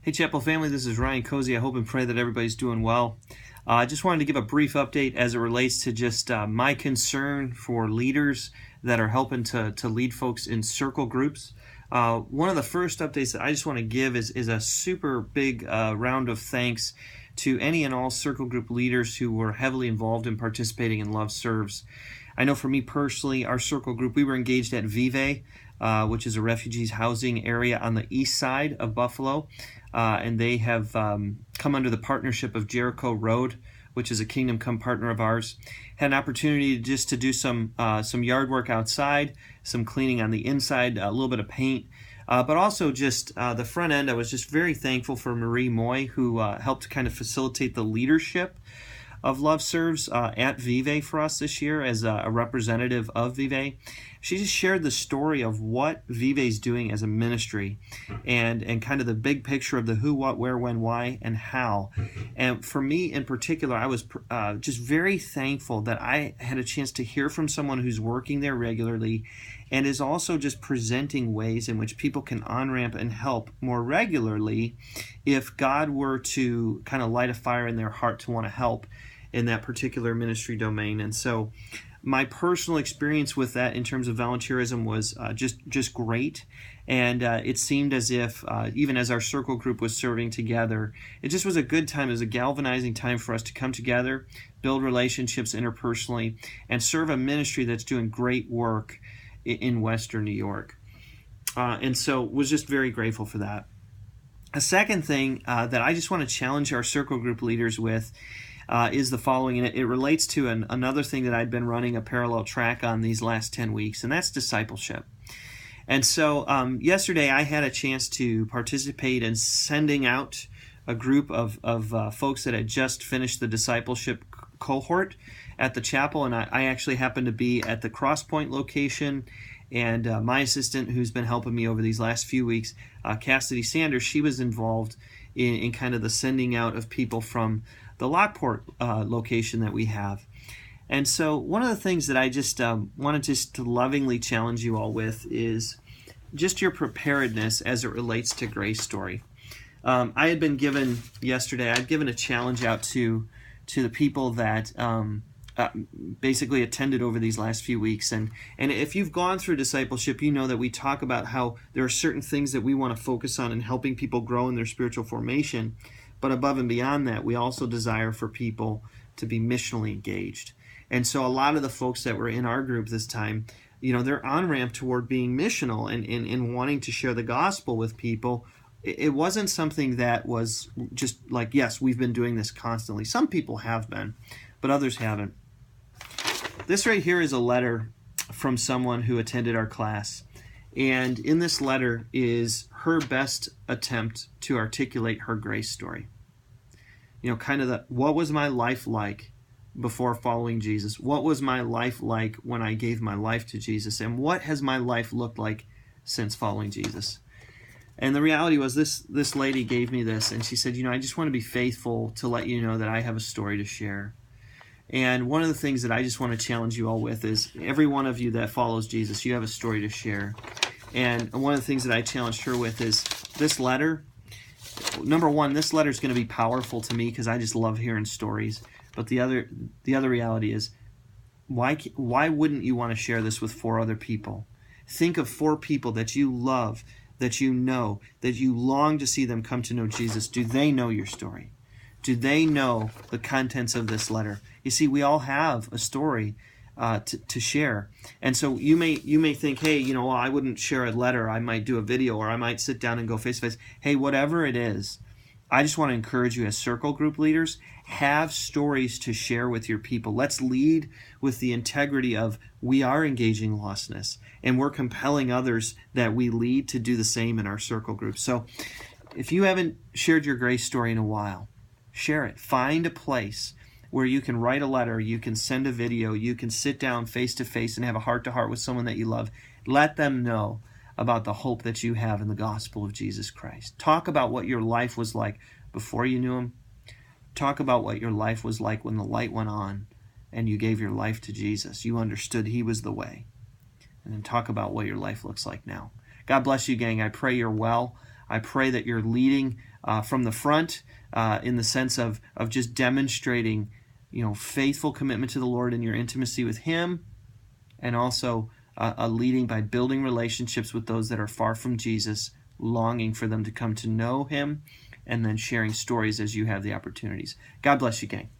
Hey Chapel family, this is Ryan Cozy. I hope and pray that everybody's doing well. I just wanted to give a brief update as it relates to just my concern for leaders that are helping to lead folks in circle groups. One of the first updates that I just want to give is a super big round of thanks to any and all circle group leaders who were heavily involved in participating in Love Serves. I know for me personally, our circle group, we were engaged at Vive, which is a refugees housing area on the east side of Buffalo. And they have come under the partnership of Jericho Road, which is a Kingdom Come partner of ours. Had an opportunity just to do some yard work outside, some cleaning on the inside, a little bit of paint, but also just the front end. I was just very thankful for Marie Moy, who helped kind of facilitate the leadership of Love Serves at Vive for us this year as a representative of Vive. She just shared the story of what Vive is doing as a ministry and kind of the big picture of the who, what, where, when, why, and how. And for me in particular, I was just very thankful that I had a chance to hear from someone who's working there regularly and is also just presenting ways in which people can on-ramp and help more regularly if God were to kind of light a fire in their heart to want to help in that particular ministry domain. And so my personal experience with that in terms of volunteerism was just great. And it seemed as if, even as our circle group was serving together, it just was a good time. It was a galvanizing time for us to come together, build relationships interpersonally, and serve a ministry that's doing great work in Western New York. And so was just very grateful for that. A second thing that I just want to challenge our circle group leaders with is the following, and it relates to another thing that I've been running a parallel track on these last 10 weeks, and that's discipleship. And so yesterday I had a chance to participate in sending out a group of folks that had just finished the discipleship cohort at the chapel, and I actually happened to be at the Crosspoint location, and my assistant, who's been helping me over these last few weeks, Cassidy Sanders, she was involved in kind of the sending out of people from the Lockport location that we have. And so one of the things that I just wanted to lovingly challenge you all with is just your preparedness as it relates to Grace Story. I had been given yesterday, I'd given a challenge out to the people that basically attended over these last few weeks. And if you've gone through discipleship, you know that we talk about how there are certain things that we want to focus on in helping people grow in their spiritual formation. But above and beyond that, we also desire for people to be missionally engaged. And so a lot of the folks that were in our group this time, you know, they're on-ramp toward being missional and wanting to share the gospel with people. It wasn't something that was just like, yes, we've been doing this constantly. Some people have been, but others haven't. This right here is a letter from someone who attended our class. And in this letter is her best attempt to articulate her grace story. You know, kind of what was my life like before following Jesus? What was my life like when I gave my life to Jesus? And what has my life looked like since following Jesus? And the reality was this lady gave me this, and she said, you know, I just want to be faithful to let you know that I have a story to share. And one of the things that I just want to challenge you all with is every one of you that follows Jesus, you have a story to share. And one of the things that I challenged her with is this letter. Number one, this letter is going to be powerful to me because I just love hearing stories. But the other reality is, why wouldn't you want to share this with 4 other people? Think of 4 people that you love, that you know, that you long to see them come to know Jesus. Do they know your story? Do they know the contents of this letter? You see, we all have a story to share. And so you may think, hey, you know, well, I wouldn't share a letter. I might do a video, or I might sit down and go face to face. Hey, whatever it is, I just want to encourage you as circle group leaders, have stories to share with your people. Let's lead with the integrity of we are engaging lostness, and we're compelling others that we lead to do the same in our circle group. So if you haven't shared your grace story in a while, share it. Find a place where you can write a letter, you can send a video, you can sit down face to face and have a heart-to-heart with someone that you love. Let them know about the hope that you have in the gospel of Jesus Christ. Talk about what your life was like before you knew Him. Talk about what your life was like when the light went on and you gave your life to Jesus. You understood He was the way. And then talk about what your life looks like now. God bless you, gang. I pray you're well. I pray that you're leading from the front in the sense of just demonstrating, faithful commitment to the Lord and your intimacy with Him, and also a leading by building relationships with those that are far from Jesus, longing for them to come to know Him, and then sharing stories as you have the opportunities. God bless you, gang.